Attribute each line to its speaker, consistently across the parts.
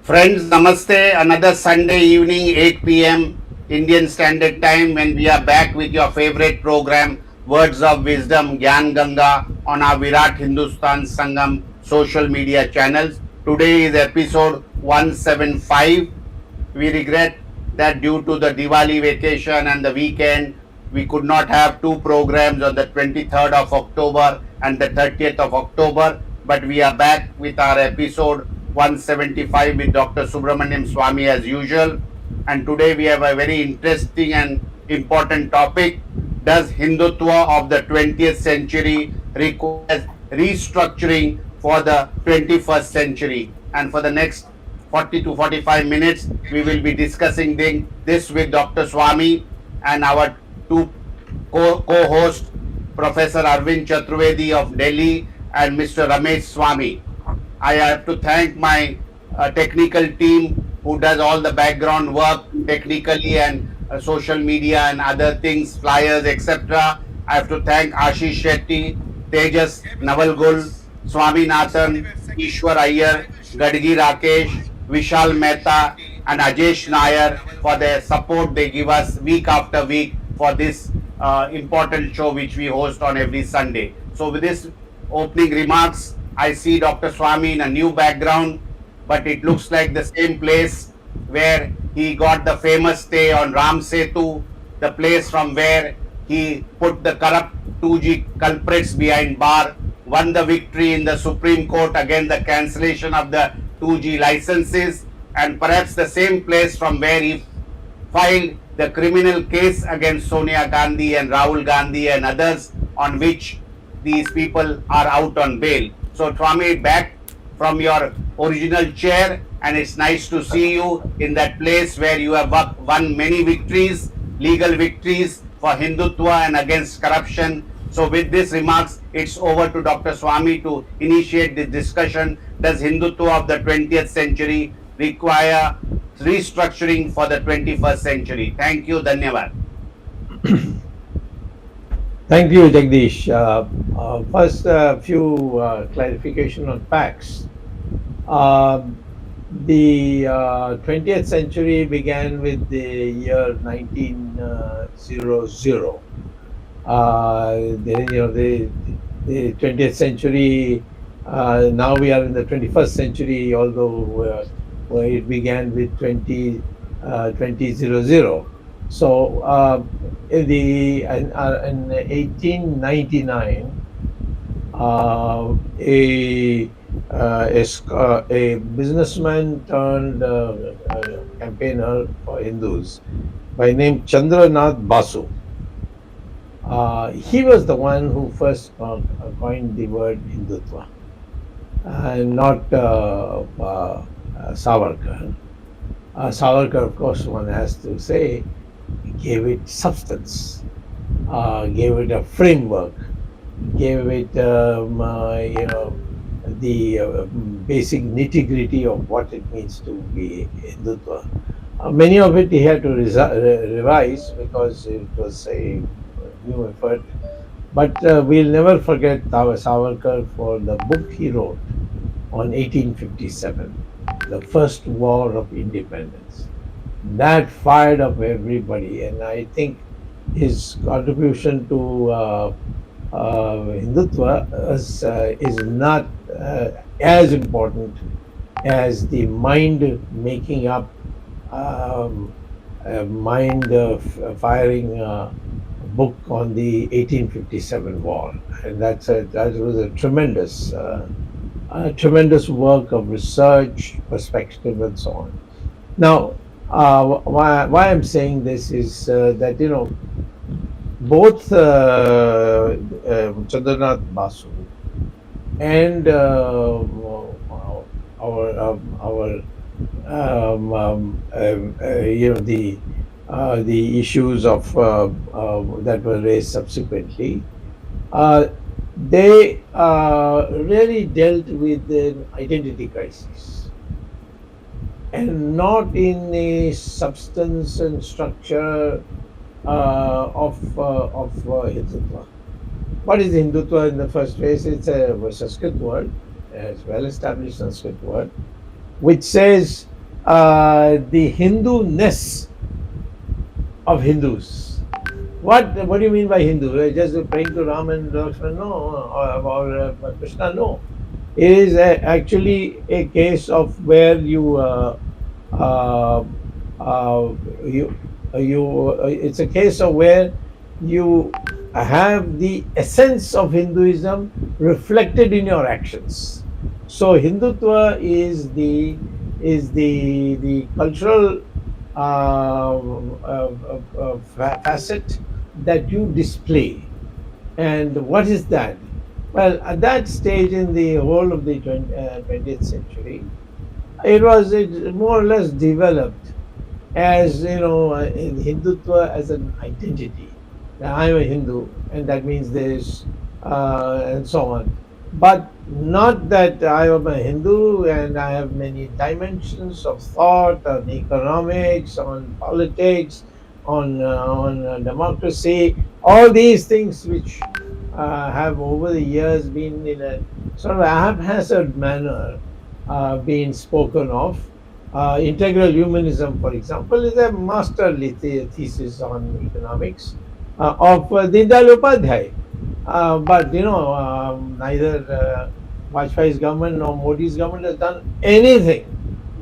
Speaker 1: Friends, namaste. Another Sunday evening, 8 p.m. Indian Standard Time, when we are back with your favorite program, Words of Wisdom, Gyan Ganga, on our Virat Hindustan Sangam social media channels. Today is episode 175. We regret that due to the Diwali vacation and the weekend, we could not have two programs on the 23rd of October and the 30th of October, but we are back with our episode 175 with Dr. Subramanian Swamy as usual. And today we have a very interesting and important topic. Does Hindutva of the 20th century require restructuring for the 21st century? And for the next 40 to 45 minutes, we will be discussing this with Dr. Swamy and our two co-hosts, Professor Arvind Chaturvedi of Delhi and Mr. Ramesh Swamy. I have to thank my technical team who does all the background work technically and social media and other things, flyers, etc. I have to thank Ashish Shetty, Tejas Navalgul, Swaminathan, Ishwar Iyer, Gadgi Rakesh, Vishal Mehta, and Ajesh Nair for their support they give us week after week for this important show which we host on every Sunday. So, with this opening remarks, I see Dr. Swamy in a new background, but it looks like the same place where he got the famous stay on Ram Setu, the place from where he put the corrupt 2G culprits behind bar, won the victory in the Supreme Court against the cancellation of the 2G licenses, and perhaps the same place from where he filed the criminal case against Sonia Gandhi and Rahul Gandhi and others, on which these people are out on bail. So, Swamy, back from your original chair, and it's nice to see you in that place where you have won many victories, legal victories for Hindutva and against corruption. So, with these remarks, it's over to Dr. Swamy to initiate the discussion. Does Hindutva of the 20th century require restructuring for the 21st century? Thank you. Dhanyavad.
Speaker 2: Thank you, Jagdish. First, a few clarification on facts. The 20th century began with the year 1900. The 20th century, now we are in the 21st century, although it began with 2000. So in 1899, a businessman turned campaigner for Hindus by name Chandranath Basu. He was the one who first coined the word Hindutva, not Savarkar. Savarkar, of course, one has to say, gave it substance, gave it a framework, gave it the basic nitty-gritty of what it means to be Hindutva. Many of it he had to revise because it was a new effort. But we'll never forget Savarkar for the book he wrote on 1857, the first war of independence. That fired up everybody, and I think his contribution to Hindutva is not as important as the mind making up, mind firing book on the 1857 war, and that was a tremendous work of research, perspective, and so on. Now, why I'm saying this is that both Chandranath Basu and the issues of that were raised subsequently, they really dealt with an identity crisis, and not in a substance and structure of Hindutva. What is Hindutva in the first place? It's a Sanskrit word, a well-established Sanskrit word, which says the Hindu-ness of Hindus. What do you mean by Hindu? Just praying to Ram and Lakshman? No, or Krishna? No. It is actually a case of where uh, uh, you it's a case of where you have the essence of Hinduism reflected in your actions. So Hindutva is the cultural facet that you display. And what is that? Well, at that stage in the whole of the 20th century, it more or less developed as in Hindutva as an identity. Now, I'm a Hindu, and that means this, and so on. But not that I am a Hindu and I have many dimensions of thought on economics, on politics, on democracy, all these things which have over the years been in a sort of haphazard manner been spoken of. Integral humanism, for example, is a masterly thesis on economics of Dindal Upadhyay. But neither Vajpayee's government nor Modi's government has done anything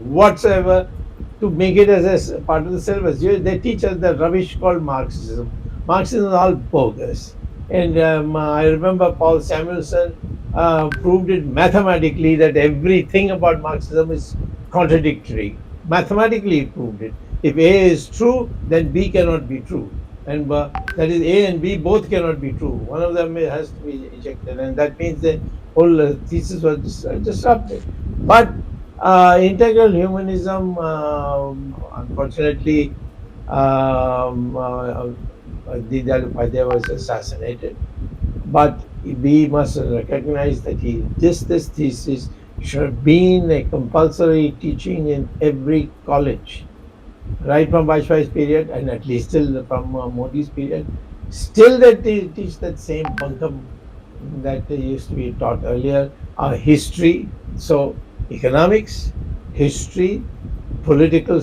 Speaker 2: whatsoever to make it as a part of the syllabus. They teach us the rubbish called Marxism. Marxism is all bogus. And I remember Paul Samuelson proved it mathematically that everything about Marxism is contradictory. Mathematically, he proved it. If A is true, then B cannot be true. And that is, A and B both cannot be true. One of them has to be ejected, and that means the whole thesis was disrupted. But integral humanism, unfortunately, Dindal Upadhyay was assassinated. But we must recognize that this thesis should have been a compulsory teaching in every college, right from Vajpayee's period, and at least still from Modi's period. Still, that they teach that same bunkum that used to be taught earlier, history. So economics, history, political,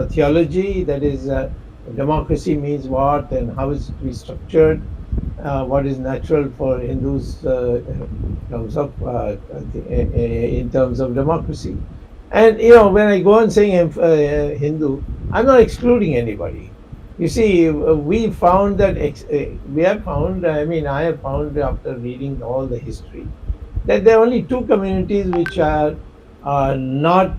Speaker 2: theology. That is, democracy means what, and how is it to be structured. What is natural for Hindus in terms of democracy. And when I go on saying Hindu, I'm not excluding anybody. You see, we found that we have found. I mean, I have found after reading all the history that there are only two communities which are not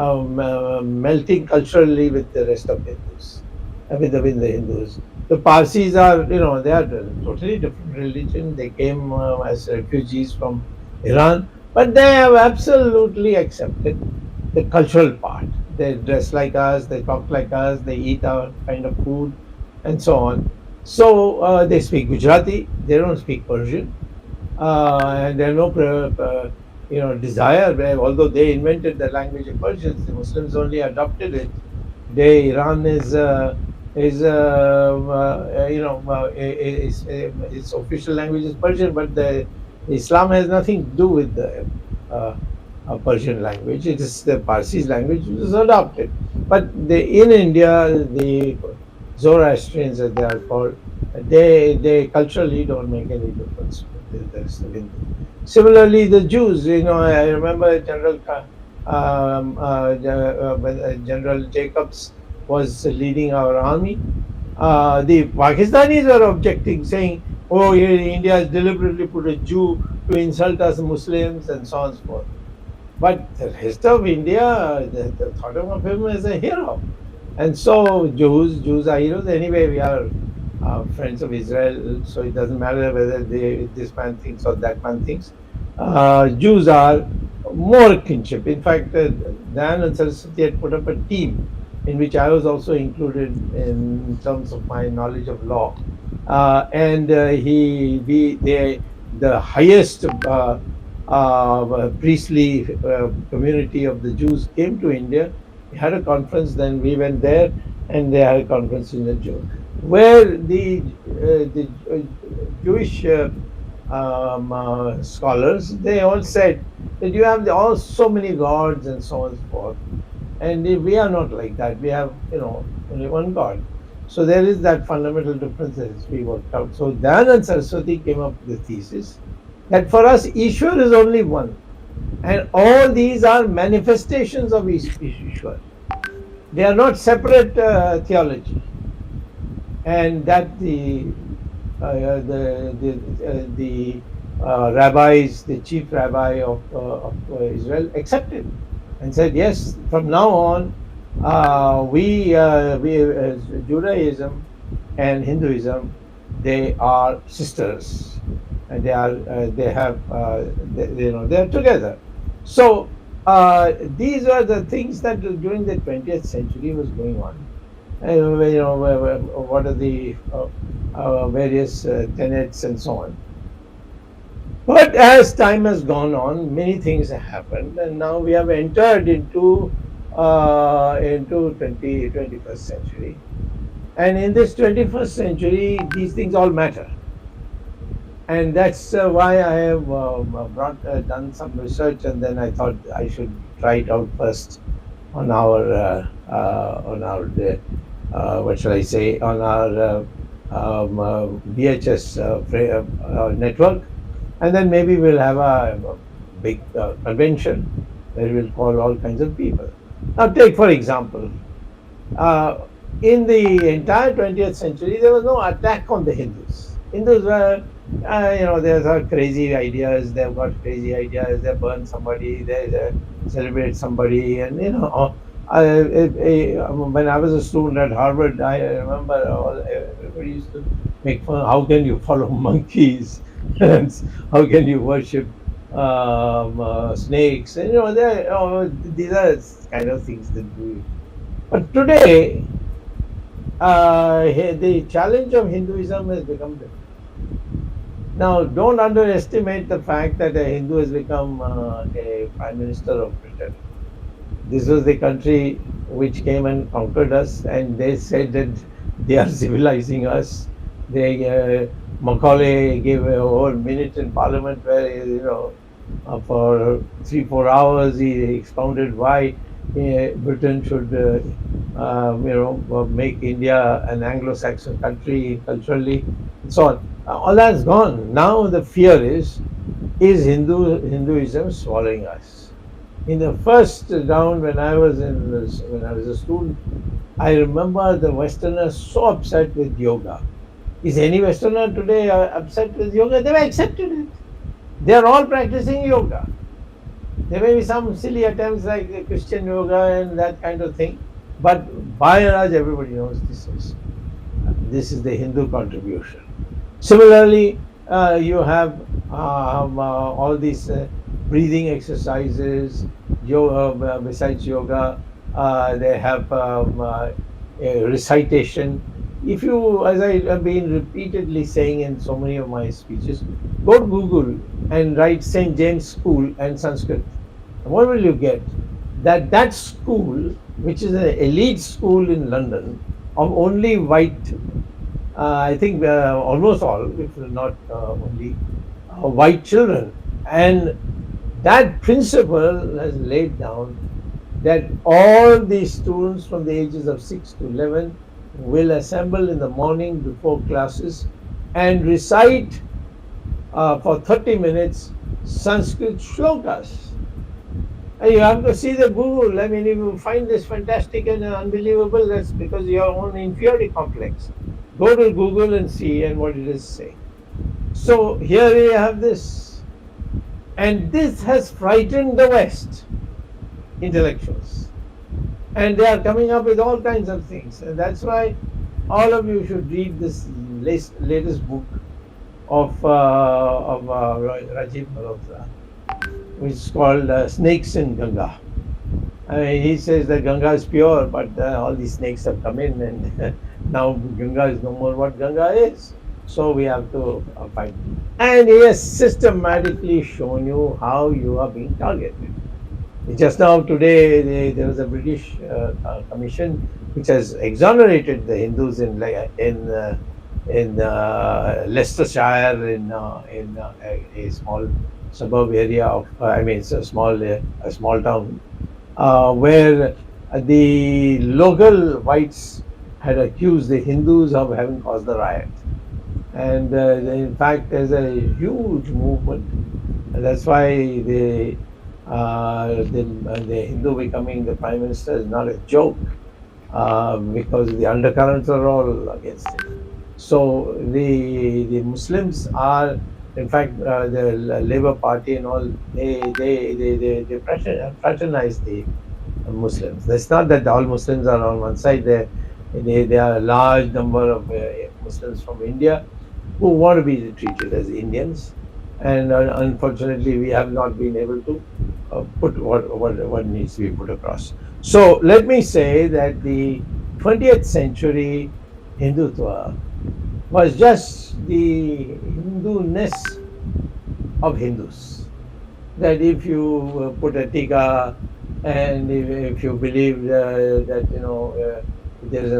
Speaker 2: melting culturally with the rest of Hindus, with the Hindus. The Parsis are, they are a totally different religion. They came as refugees from Iran, but they have absolutely accepted the cultural part. They dress like us, they talk like us, they eat our kind of food, and so on. So they speak Gujarati. They don't speak Persian, and there are no desire. Although they invented the language of Persians, the Muslims only adopted it. Iran its official language is Persian, but the Islam has nothing to do with the Persian language. It is the Parsi language which is adopted. But in India, the Zoroastrians, as they are called, they culturally don't make any difference with the rest of India. Similarly, the Jews. I remember when General Jacobs was leading our army. The Pakistanis were objecting, saying, "Oh, India has deliberately put a Jew to insult us Muslims," and so on and so forth. But the rest of India, they thought of him as a hero. And so Jews are heroes. Anyway, we are friends of Israel, so it doesn't matter whether this man thinks or that man thinks. Jews are more kinship. In fact, Dan and Saraswati had put up a team in which I was also included in terms of my knowledge of law. And the highest priestly community of the Jews came to India. We had a conference, then we went there, and they had a conference in the Jew, where the Jewish scholars, they all said that you have all so many gods and so on and so forth. And we are not like that. We have, only one God. So there is that fundamental difference that has to be worked out. So Dayanand Saraswati came up with the thesis that for us, Ishwar is only one. And all these are manifestations of Ishwar. They are not separate theology. And that the rabbis, the chief rabbi of Israel, accepted and said, yes, from now on, we Judaism and Hinduism, they are sisters, and they're together. So these are the things that during the 20th century was going on. What are the various tenets and so on. But as time has gone on, many things have happened, and now we have entered into 21st century. And in this 21st century, these things all matter. And that's why I have done some research, and then I thought I should try it out first on our what shall I say, on our VHS network, and then maybe we'll have a big convention where we'll call all kinds of people. Now, take for example, uh, in the entire 20th century, there was no attack on the Hindus. Hindus were, there's are crazy ideas. They've got crazy ideas. They burn somebody. They celebrate somebody, and when I was a student at Harvard, I remember everybody used to make fun. How can you follow monkeys? And how can you worship snakes? And these are kind of things that we. But today, the challenge of Hinduism has become different. Now, don't underestimate the fact that a Hindu has become a prime minister of Britain. This was the country which came and conquered us, and they said that they are civilizing us. Macaulay gave a whole minute in Parliament where for 3-4 hours he expounded why Britain should make India an Anglo-Saxon country culturally and so on. All that's gone. Now the fear is Hinduism swallowing us? In the first round, when I was a student, I remember the Westerners so upset with yoga. Is any Westerner today upset with yoga? They've accepted it. They are all practicing yoga. There may be some silly attempts like Christian yoga and that kind of thing, but by and large, everybody knows this is the Hindu contribution. Similarly, you have all these breathing exercises. Yoga, besides yoga, they have recitation. If you, as I have been repeatedly saying in so many of my speeches, go to Google and write St. James School and Sanskrit. And what will you get? That school, which is an elite school in London, of only white, I think almost all, if not only white children. And that principle has laid down that all the students from the ages of 6 to 11 will assemble in the morning before classes and recite for 30 minutes Sanskrit shlokas. And you have to see the Google. I mean, if you find this fantastic and unbelievable, that's because your own inferiority complex. Go to Google and see and what it is saying. So here we have this. And this has frightened the West intellectuals. And they are coming up with all kinds of things. And that's why all of you should read this latest book of Rajiv Malhotra, which is called Snakes in Ganga. I mean, he says that Ganga is pure, but all these snakes have come in, and now Ganga is no more what Ganga is. So we have to fight. And he has systematically shown you how you are being targeted. Just now today, there was a British commission which has exonerated the Hindus in in Leicestershire, in a small suburb area of, I mean, it's a small town, where the local whites had accused the Hindus of having caused the riot. And in fact, there's a huge movement, and that's why the Hindu becoming the prime minister is not a joke, because the undercurrents are all against it. So the Muslims are, in fact, the Labour Party and all, they fraternize the Muslims. It's not that all Muslims are on one side. There are a large number of Muslims from India who want to be treated as Indians, and unfortunately, we have not been able to put what needs to be put across. So let me say that the 20th century Hindutva was just the Hindu-ness of Hindus. That if you put a tika, and if you believe that there is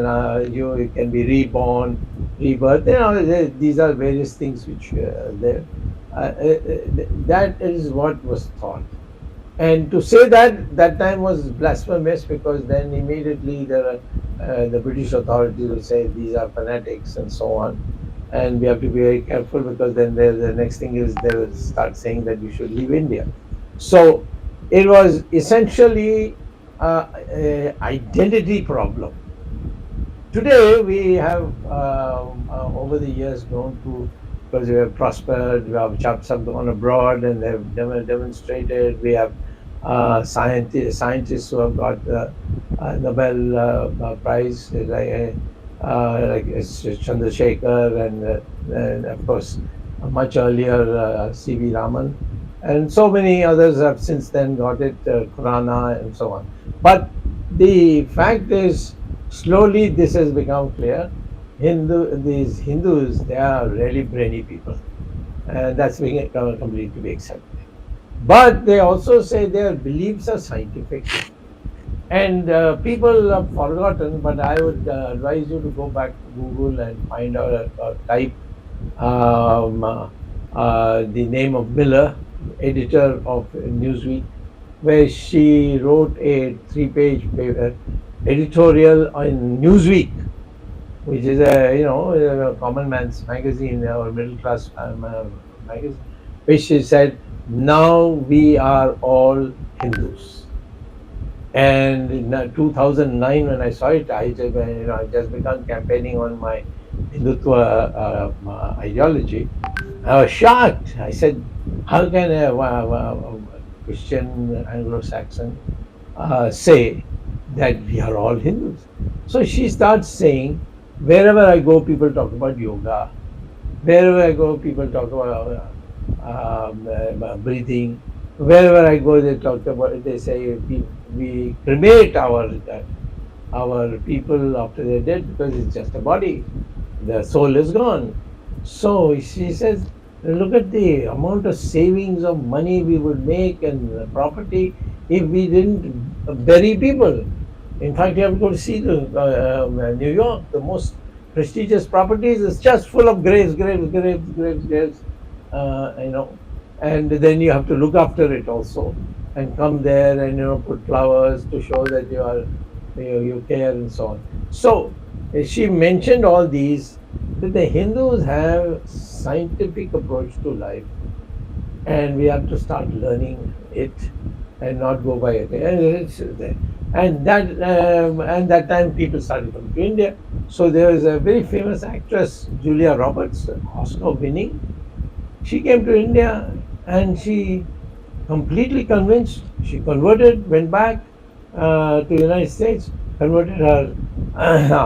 Speaker 2: you can be reborn, rebirth, these are various things which there. That is what was thought. And to say that time was blasphemous, because then immediately the British authorities will say these are fanatics and so on. And we have to be very careful, because then the next thing is they will start saying that you should leave India. So it was essentially an identity problem. Today we have, over the years, grown to, because we have prospered, we have chaps have gone abroad and they've demonstrated. We have scientists who have got Nobel Prize, like Chandrasekhar, and of course much earlier C.V. Raman, and so many others have since then got it, Khurana and so on. But the fact is, slowly this has become clear. These Hindus, they are really brainy people, and that's being completely to be accepted. But they also say their beliefs are scientific, and people have forgotten. But I would advise you to go back to Google and find out, type um, the name of Miller, editor of Newsweek, where she wrote a 3-page editorial on Newsweek, which is a common man's magazine or middle class magazine, which she said, now we are all Hindus. And in 2009, when I saw it, I just began campaigning on my Hindutva ideology. I was shocked. I said, how can a Christian Anglo-Saxon say that we are all Hindus? So she starts saying, wherever I go, people talk about yoga. Wherever I go, people talk about breathing. Wherever I go, they say we cremate our people after they're dead, because it's just a body. The soul is gone. So she says, look at the amount of savings of money we would make and property if we didn't bury people. In fact, you have to go to see New York, the most prestigious properties is just full of graves. You know, and then you have to look after it also, and come there and put flowers to show that you care and so on. So she mentioned all these, that the Hindus have scientific approach to life, and we have to start learning it and not go by it. And that time people started coming to India. So there was a very famous actress, Julia Roberts, Oscar winning. She came to India and she completely convinced. She converted, went back to the United States, converted her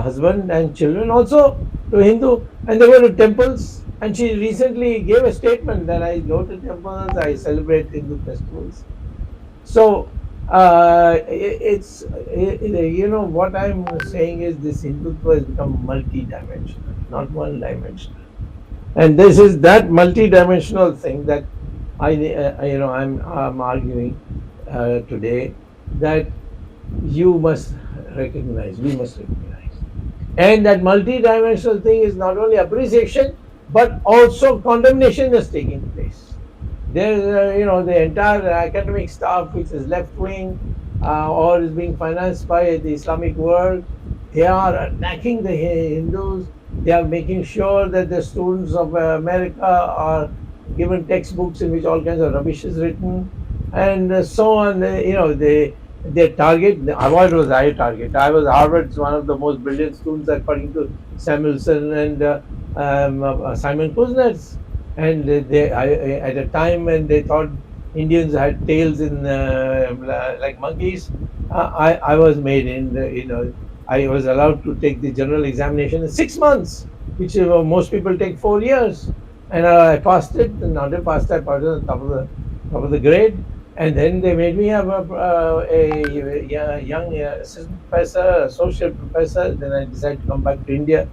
Speaker 2: husband and children also to Hindu, and they were to temples. And she recently gave a statement that I go to temples, I celebrate Hindu festivals. So what I'm saying is this Hindutva has become multi-dimensional, not one-dimensional, and this is that multi-dimensional thing that I'm arguing today, that we must recognize. And that multi-dimensional thing is not only appreciation, but also condemnation is taking place. There's, the entire academic staff which is left wing or is being financed by the Islamic world. They are attacking the Hindus. They are making sure that the students of America are given textbooks in which all kinds of rubbish is written, and so on. They target. What was I target? I was Harvard's one of the most brilliant students according to Samuelson and Simon Kuznets. And at a time when they thought Indians had tails in like monkeys, I was made in. I was allowed to take the general examination in 6 months, which most people take 4 years, and I passed it. And not I passed, I passed on the top of the grade. And then they made me have a young assistant professor, associate professor. Then I decided to come back to India,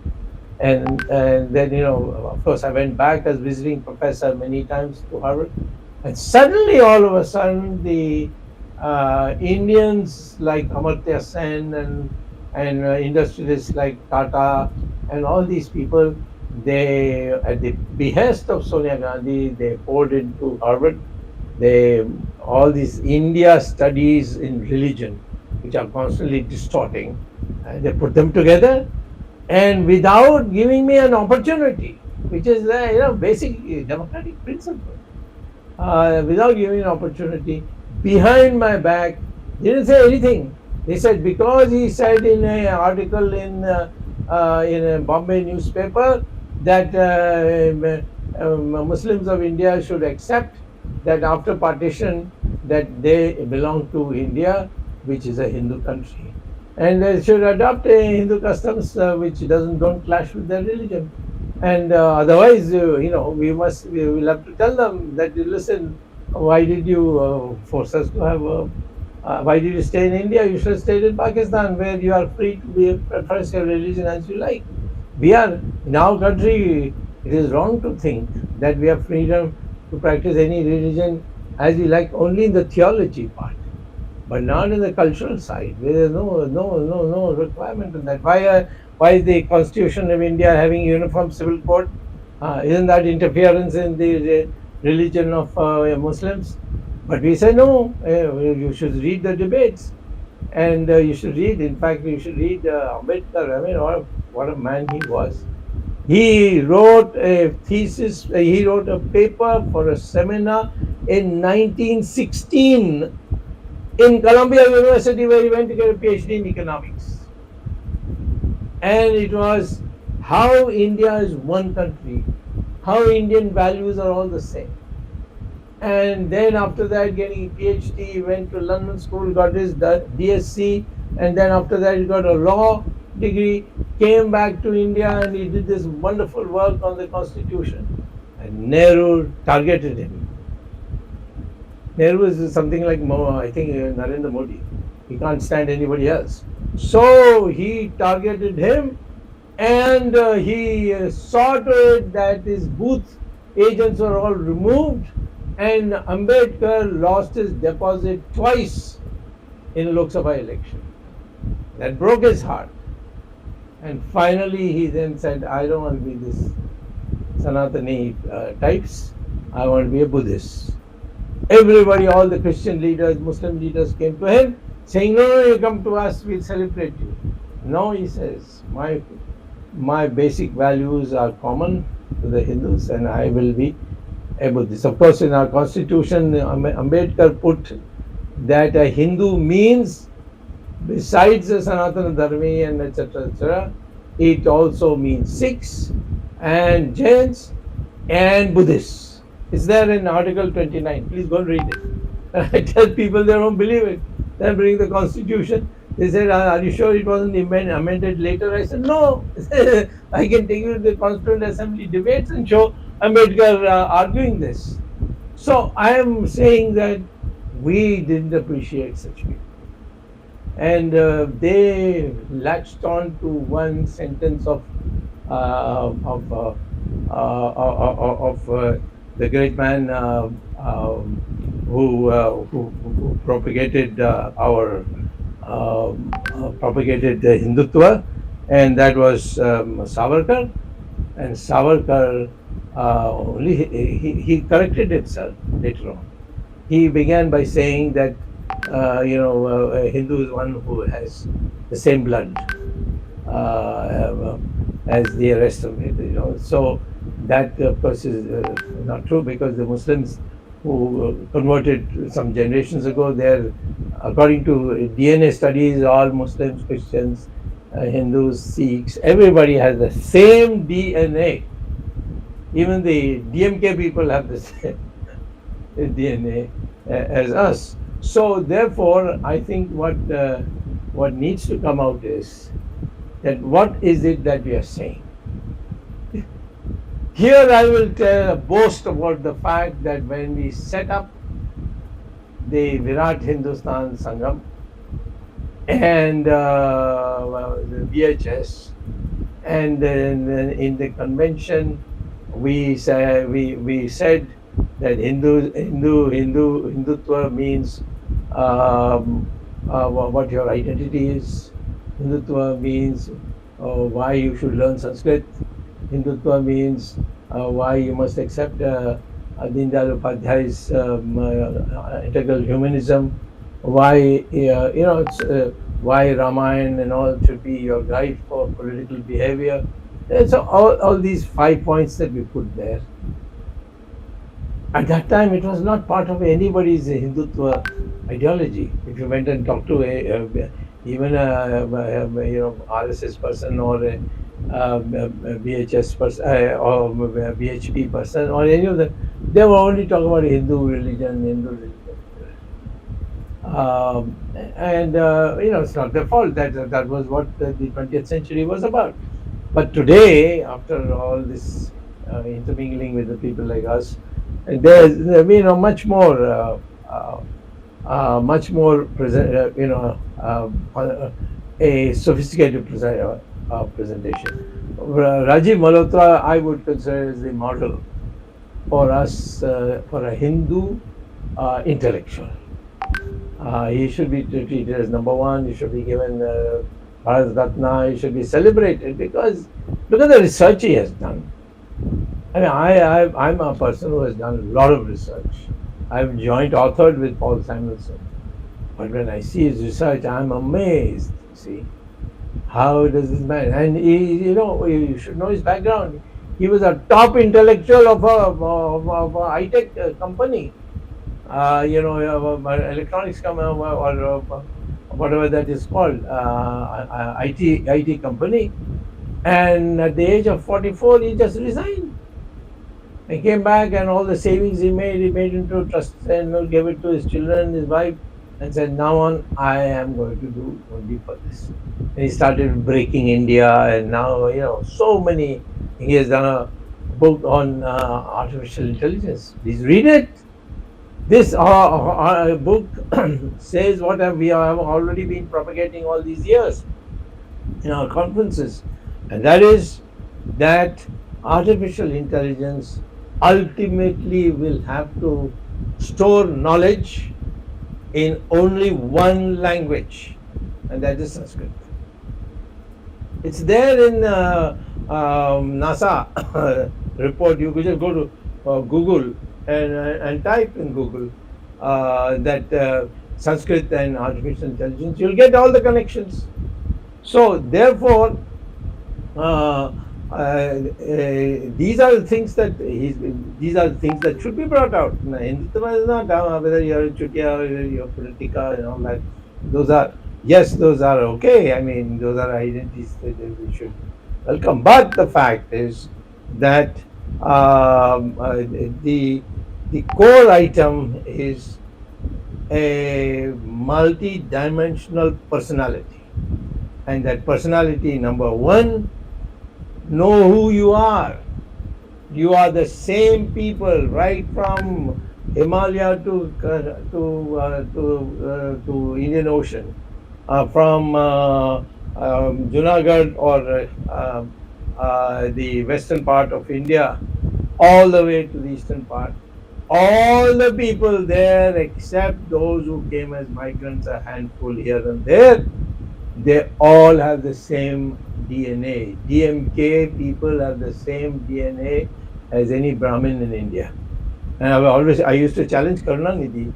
Speaker 2: and then of course I went back as visiting professor many times to Harvard, and suddenly all of a sudden the Indians like Amartya Sen and industrialists like Tata and all these people, they at the behest of Sonia Gandhi, they poured into Harvard. They all these India studies in religion, which are constantly distorting, and they put them together, and without giving me an opportunity, which is the basic democratic principle, without giving an opportunity, behind my back, they didn't say anything. They said because he said in an article in a Bombay newspaper that Muslims of India should accept that after partition that they belong to India, which is a Hindu country, and they should adopt a Hindu customs which don't clash with their religion. And otherwise, we will have to tell them that, listen, why did you force us to have why did you stay in India? You should have stayed in Pakistan, where you are free to practice your religion as you like. We are in our country. It is wrong to think that we have freedom to practice any religion as we like, only in the theology part, but not in the cultural side. There is no requirement in that. Why is the Constitution of India having uniform civil code? Isn't that interference in the religion of Muslims? But we say no. You should read the debates, and you should read. In fact, you should read Ambedkar. I mean, what a man he was. He wrote a thesis. He wrote a paper for a seminar in 1916 in Columbia University, where he went to get a PhD in economics. And it was how India is one country, how Indian values are all the same. And then after that, getting a PhD, he went to London School, got his DSc, and then after that, he got a law degree, came back to India, and he did this wonderful work on the Constitution. And Nehru targeted him. Nehru is something like, I think, Narendra Modi. He can't stand anybody else. So he targeted him, and he saw to it that his booth agents were all removed, and Ambedkar lost his deposit twice in a Lok Sabha election. That broke his heart. And finally he then said, I don't want to be this Sanatani types. I want to be a Buddhist. Everybody, all the Christian leaders, Muslim leaders came to him saying, no, you come to us, we'll celebrate you. No, he says, my basic values are common to the Hindus, and I will be a Buddhist. Of course, in our constitution, Ambedkar put that a Hindu means, besides the Sanatana Dharmi and etc., it also means Sikhs and Jains and Buddhists. It's there in Article 29. Please go and read it. I tell people they don't believe it. Then bring the constitution. They said, are you sure it wasn't amended later? I said, no. I can take you to the Constituent Assembly debates and show Ambedkar arguing this. So I am saying that we didn't appreciate such people. And they latched on to one sentence of the great man who propagated propagated Hindutva, and that was Savarkar. And Savarkar only he corrected himself later on. He began by saying that a Hindu is one who has the same blood as the rest of it. So that of course is not true, because the Muslims who converted some generations ago, they're, according to DNA studies, all Muslims, Christians, Hindus, Sikhs, everybody has the same DNA. Even the DMK people have the same DNA as us. So therefore, I think what needs to come out is that what is it that we are saying. Here I will boast about the fact that when we set up the Virat Hindustan Sangam and the VHS, and then in the convention we said that Hindutva means what your identity is. Hindutva means why you should learn Sanskrit. Hindutva means why you must accept Deen Dayal Upadhyay's integral humanism. Why why Ramayana and all should be your guide for political behavior. And so all these 5 points that we put there. At that time, it was not part of anybody's Hindutva ideology. If you went and talked to even a RSS person or a VHS person or VHP person or any of them, they were only talking about Hindu religion. It's not their fault. That was what the 20th century was about. But today, after all this intermingling with the people like us, there's much more a sophisticated presentation. Rajiv Malhotra, I would consider as the model for us, for a Hindu intellectual. He should be treated as number one. He should be given Bharat Ratna. He should be celebrated, because look at the research he has done. I mean, I'm a person who has done a lot of research. I've joint authored with Paul Samuelson. But when I see his research, I'm amazed. See, how does this man? And you should know his background. He was a top intellectual of a high-tech company. Electronics company or whatever that is called, IT company. And at the age of 44, he just resigned. He came back, and all the savings he made into trust and gave it to his children, his wife, and said, "Now on, I am going to do only for this." And he started breaking India, and now so many. He has done a book on artificial intelligence. Please read it. This book says what we have already been propagating all these years in our conferences, and that is that artificial intelligence ultimately will have to store knowledge in only one language, and that is Sanskrit. It's there in NASA report. You could just go to Google and type in Google that Sanskrit and artificial intelligence. You'll get all the connections. So therefore, these are the things that should be brought out. Hindutva is not whether you're a Chutia or you're Politica and all that. Those are okay. I mean, those are identities that we should welcome. But the fact is that the core item is a multi-dimensional personality, and that personality, number one, know who you are. You are the same people right from Himalaya to Indian Ocean, from Junagadh or the western part of India, all the way to the eastern part. All the people there, except those who came as migrants, a handful here and there, they all have the same DNA. DMK people have the same DNA as any Brahmin in India. And I used to challenge Karunanidhi.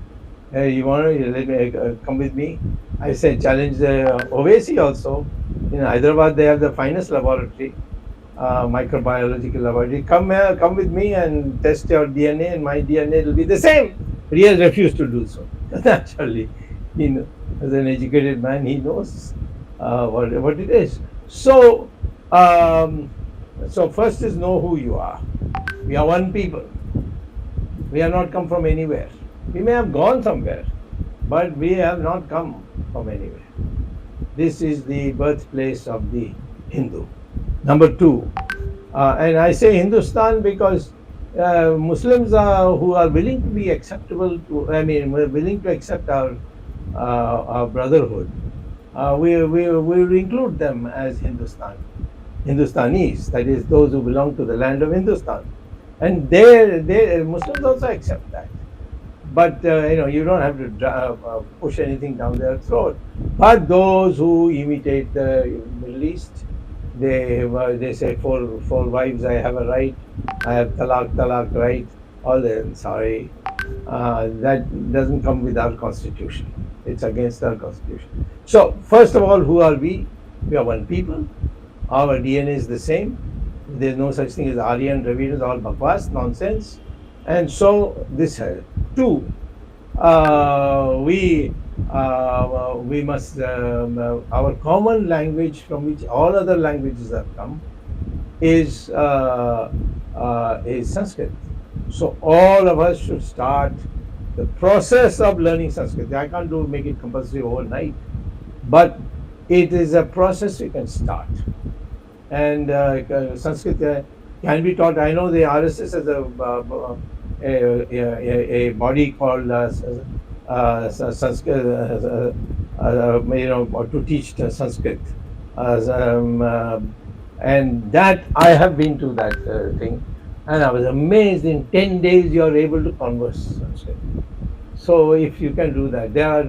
Speaker 2: Hey, you want to let me come with me? I said, challenge Ovesi also. In Hyderabad, they have the finest laboratory, microbiological laboratory. Come with me and test your DNA, and my DNA will be the same. But he has refused to do so. Naturally, as an educated man, he knows what it is. So, so first is know who you are. We are one people. We have not come from anywhere. We may have gone somewhere, but we have not come from anywhere. This is the birthplace of the Hindu. Number two, and I say Hindustan because Muslims who are willing to be acceptable to, willing to accept our brotherhood, we will include them as Hindustanis, that is, those who belong to the land of Hindustan. And they Muslims also accept that. But you don't have to push anything down their throat. But those who imitate the Middle East, they say four wives I have a right, I have talak right. All that, sorry, that doesn't come with our constitution. It's against our constitution. So first of all, who are we? We are one people. Our DNA is the same. There's no such thing as Aryan, Dravidians, all bakwas, nonsense. And so this two, we must our common language from which all other languages have come is Sanskrit. So all of us should start the process of learning Sanskrit. I can't make it compulsory overnight, but it is a process we can start. And Sanskrit can be taught. I know the RSS has a body called Sanskrit, to teach Sanskrit, and that I have been to that thing, and I was amazed. In 10 days, you are able to converse Sanskrit. So if you can do that, there are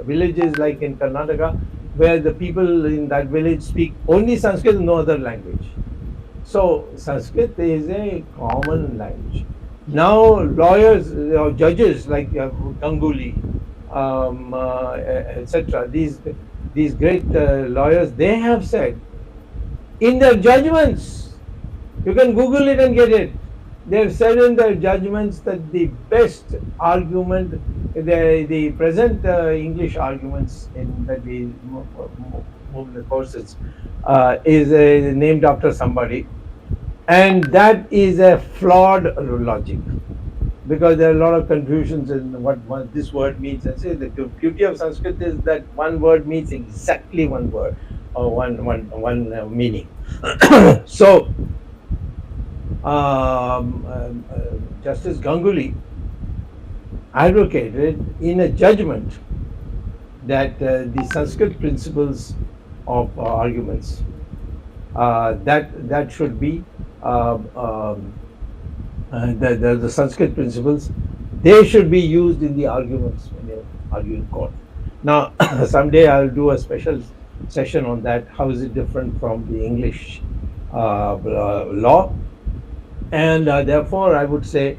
Speaker 2: villages like in Karnataka where the people in that village speak only Sanskrit and no other language. So Sanskrit is a common language. Now lawyers or judges like Ganguly, etc., these great lawyers, they have said in their judgments, you can Google it and get it. They've said in their judgments that the best argument, the present English arguments in that we move the courses, is named after somebody, and that is a flawed logic, because there are a lot of confusions in what this word means. And say the beauty of Sanskrit is that one word means exactly one word or one meaning. So Justice Ganguly advocated in a judgment that the Sanskrit principles of arguments, that should be the Sanskrit principles, they should be used in the arguments when you argue in court. Now, someday I'll do a special session on that. How is it different from the English law? And therefore, I would say,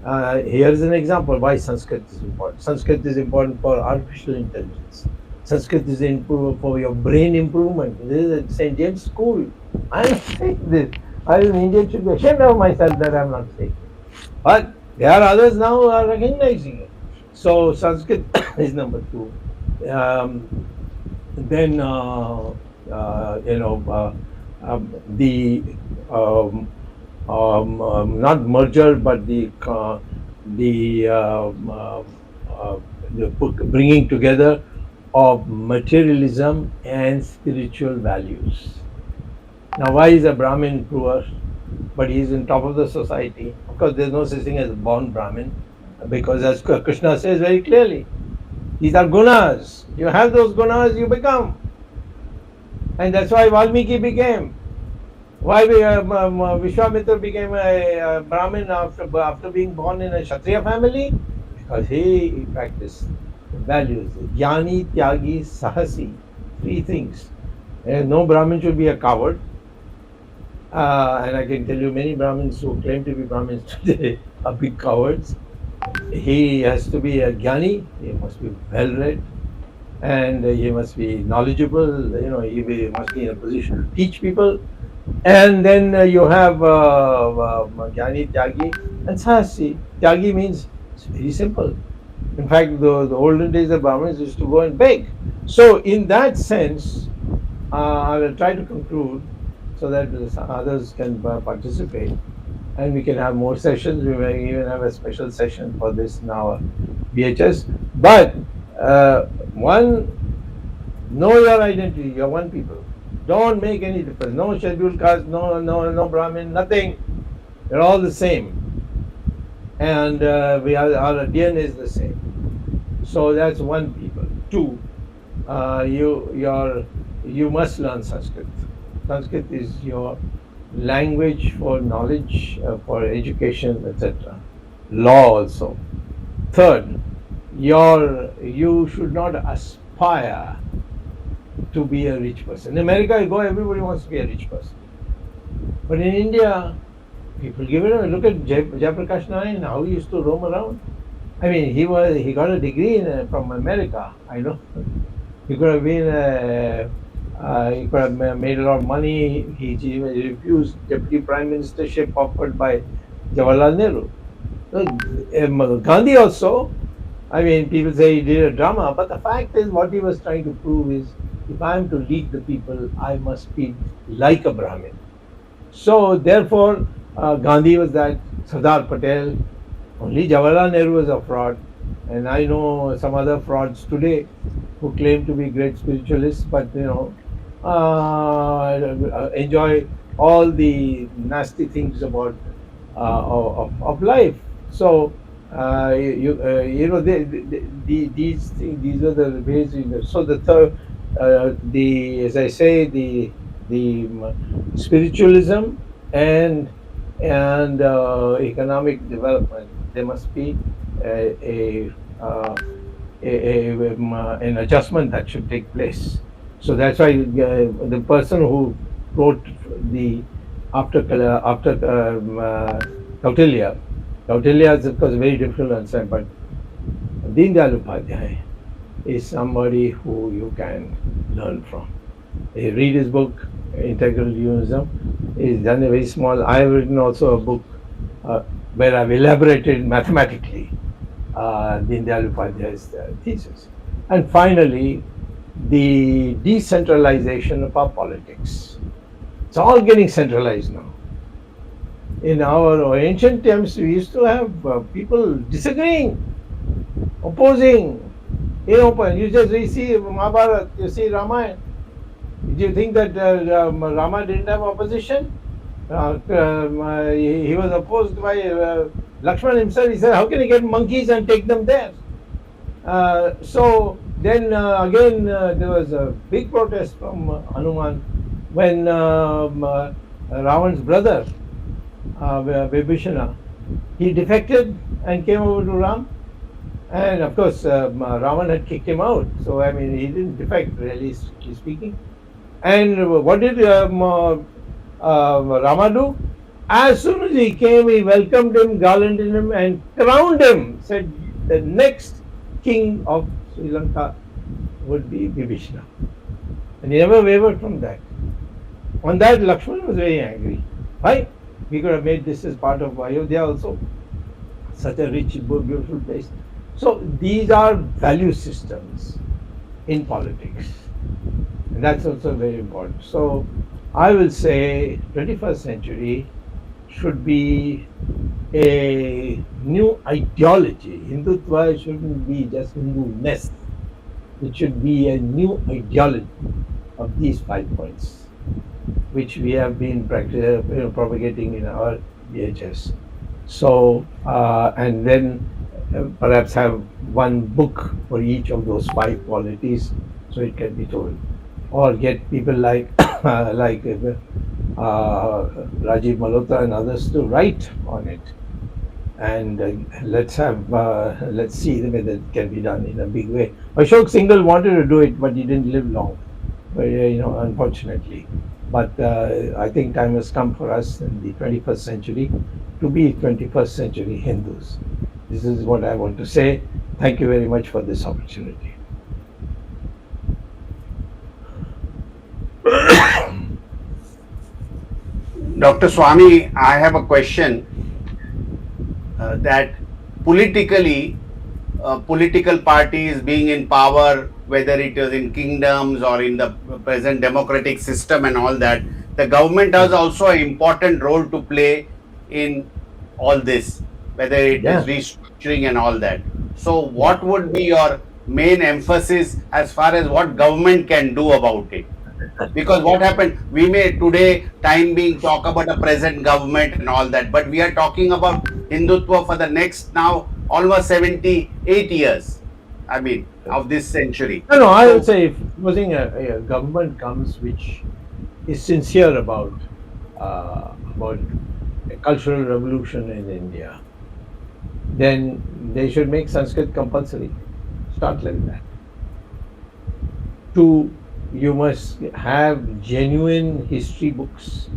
Speaker 2: here's an example why Sanskrit is important. Sanskrit is important for artificial intelligence. Sanskrit is important for your brain improvement. This is at St. James School. I'm saying this. I, as an Indian, should be ashamed of myself that I'm not saying it. But there are others now who are recognizing it. So Sanskrit is number two. Then the not merger, but the bringing together of materialism and spiritual values. Now, why is a Brahmin poor, but he is in top of the society? Of course, there is no such thing as born Brahmin, because as Krishna says very clearly, these are gunas. You have those gunas, you become. And that's why Valmiki became. Why Vishwamitra became a Brahmin after being born in a Kshatriya family? Because he practiced the values, Jnani, Tyagi, Sahasi. three things. And no Brahmin should be a coward. And I can tell you many Brahmins who claim to be Brahmins today are big cowards. He has to be a jnani, he must be well read, and he must be knowledgeable, must be in a position to teach people. And then you have jnani, tyagi, and sahasi. Tyagi means it's very simple. In fact, the olden days, the Brahmins used to go and beg. So, in that sense, I will try to conclude so that others can participate and we can have more sessions. We may even have a special session for this in our VHS. But one, know your identity. You're one people. Don't make any difference. No scheduled caste, no Brahmin, nothing. They're all the same, and our DNA is the same. So that's one people. Two, you must learn Sanskrit. Sanskrit is your language for knowledge, for education, etc. Law also. Third, you should not aspire to be a rich person. In America, you go, everybody wants to be a rich person. But in India, people give it a look at Jayaprakash Narayan, how he used to roam around. I mean, he got a degree from America. I know. He could have been he could have made a lot of money. He refused deputy prime ministership offered by Jawaharlal Nehru. So, Gandhi also, I mean, people say he did a drama, but the fact is what he was trying to prove is if I am to lead the people, I must be like a Brahmin. So therefore, Gandhi was that, Sardar Patel, only Jawaharlal Nehru was a fraud. And I know some other frauds today who claim to be great spiritualists, but enjoy all the nasty things about of life. So these things, these are the ways. So the third, as I say, the spiritualism and economic development. There must be an adjustment that should take place. So that's why the person who wrote the after Kautilya is of course very difficult to understand, but Deen Dayal Upadhyay is somebody who you can learn from. You read his book, Integral Humanism. He's done a very small. I have written also a book where I've elaborated mathematically Deen Dayal Upadhyay's thesis. And finally, the decentralization of our politics. It's all getting centralized now. In our ancient times, we used to have people disagreeing, opposing. You just see Mahabharata, you see Ramayana. Do you think that Rama didn't have opposition? He was opposed by Lakshman himself. He said, how can he get monkeys and take them there? So then again there was a big protest from Hanuman when Ravan's brother Vibhishana, he defected and came over to Ram, and of course Ravan had kicked him out. So I mean he didn't defect, really speaking. And what did Rama do? As soon as he came, he welcomed him, garlanded him, and crowned him. Said the next king of Sri Lanka would be Vibhishana. And he never wavered from that. On that, Lakshman was very angry. Why? We could have made this as part of Ayodhya also. Such a rich, beautiful place. So these are value systems in politics. And that's also very important. So I will say 21st century should be a new ideology. Hindutva shouldn't be just Hindu-ness. It should be a new ideology of these 5 points, which we have been propagating in our VHS. So, and then perhaps have one book for each of those 5 qualities, so it can be told. Or get people like Rajiv Malhotra and others to write on it, and let's see whether it can be done in a big way. Ashok Singhal wanted to do it, but he didn't live long. unfortunately. But I think time has come for us in the 21st century to be 21st century Hindus. This is what I want to say. Thank you very much for this opportunity.
Speaker 1: Dr. Swamy, I have a question that politically, political parties being in power, whether it is in kingdoms or in the present democratic system and all that, the government has also an important role to play in all this, whether it is
Speaker 2: Yeah,
Speaker 1: restructuring and all that. So,
Speaker 2: yeah.
Speaker 1: what would be your main emphasis as far as what government can do about it? Because what happened, we may today time being talk about a present government and all that, but we are talking about Hindutva for the next now almost 78 years, I mean, of this century.
Speaker 2: No, I would
Speaker 1: So
Speaker 2: say if supposing a government comes which is sincere about a cultural revolution in India, then they should make Sanskrit compulsory. Start like that. Two, you must have genuine history books.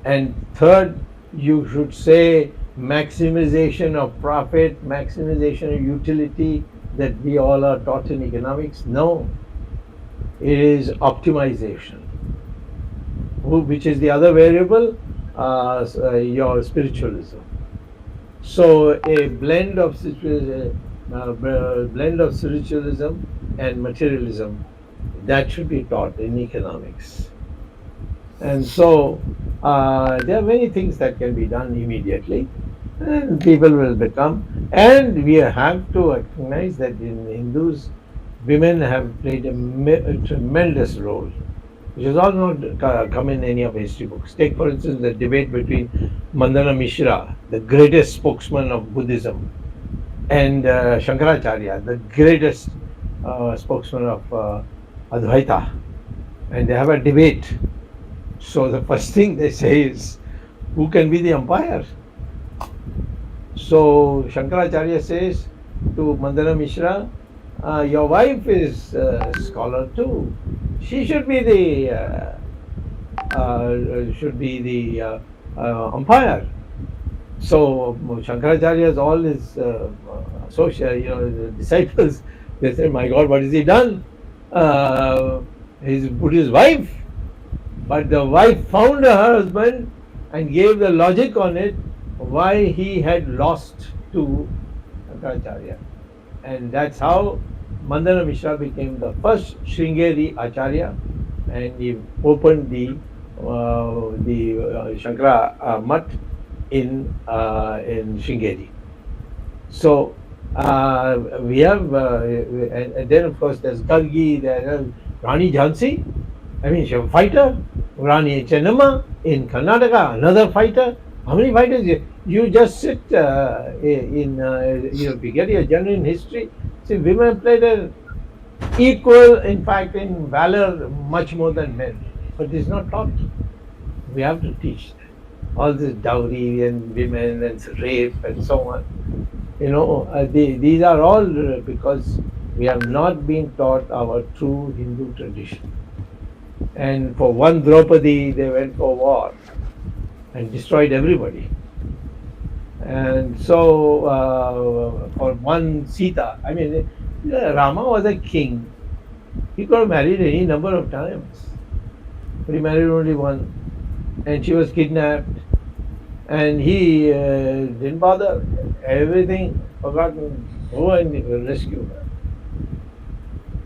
Speaker 2: And third, you should say maximization of profit, maximization of utility that we all are taught in economics. No, it is optimization, which is the other variable, your spiritualism. So a blend of spiritualism and materialism, that should be taught in economics. And so there are many things that can be done immediately, and people will become. And we have to recognize that in Hindus, women have played a tremendous role, which has all not come in any of the history books. Take, for instance, the debate between Mandana Mishra, the greatest spokesman of Buddhism, and Shankaracharya, the greatest spokesman of Advaita. And they have a debate. So the first thing they say is, who can be the umpire? So Shankaracharya says to Mandana Mishra, your wife is a scholar too. She should be the umpire. So Shankaracharya's all his disciples, they say, my God, what has he done? He's put his wife. But the wife found her husband and gave the logic on it why he had lost to Shankaracharya. And that's how Mandana Mishra became the first Sringeri Acharya, and he opened the Shankara Mutt in Sringeri. So we have, and then of course there's Gargi, there's Rani Jhansi. I mean, she's a fighter. Rani Chennamma in Karnataka, another fighter. How many fighters? You just sit if you get your genuine history, see, women played an equal, in fact, in valor, much more than men. But it's not taught. We have to teach that. All this dowry and women and rape and so on. These are all because we have not been taught our true Hindu tradition. And for one Draupadi, they went for war and destroyed everybody. And so for one Sita, I mean, Rama was a king. He could have married any number of times, but he married only one. And she was kidnapped, and he didn't bother. Everything forgotten. Go and rescue her.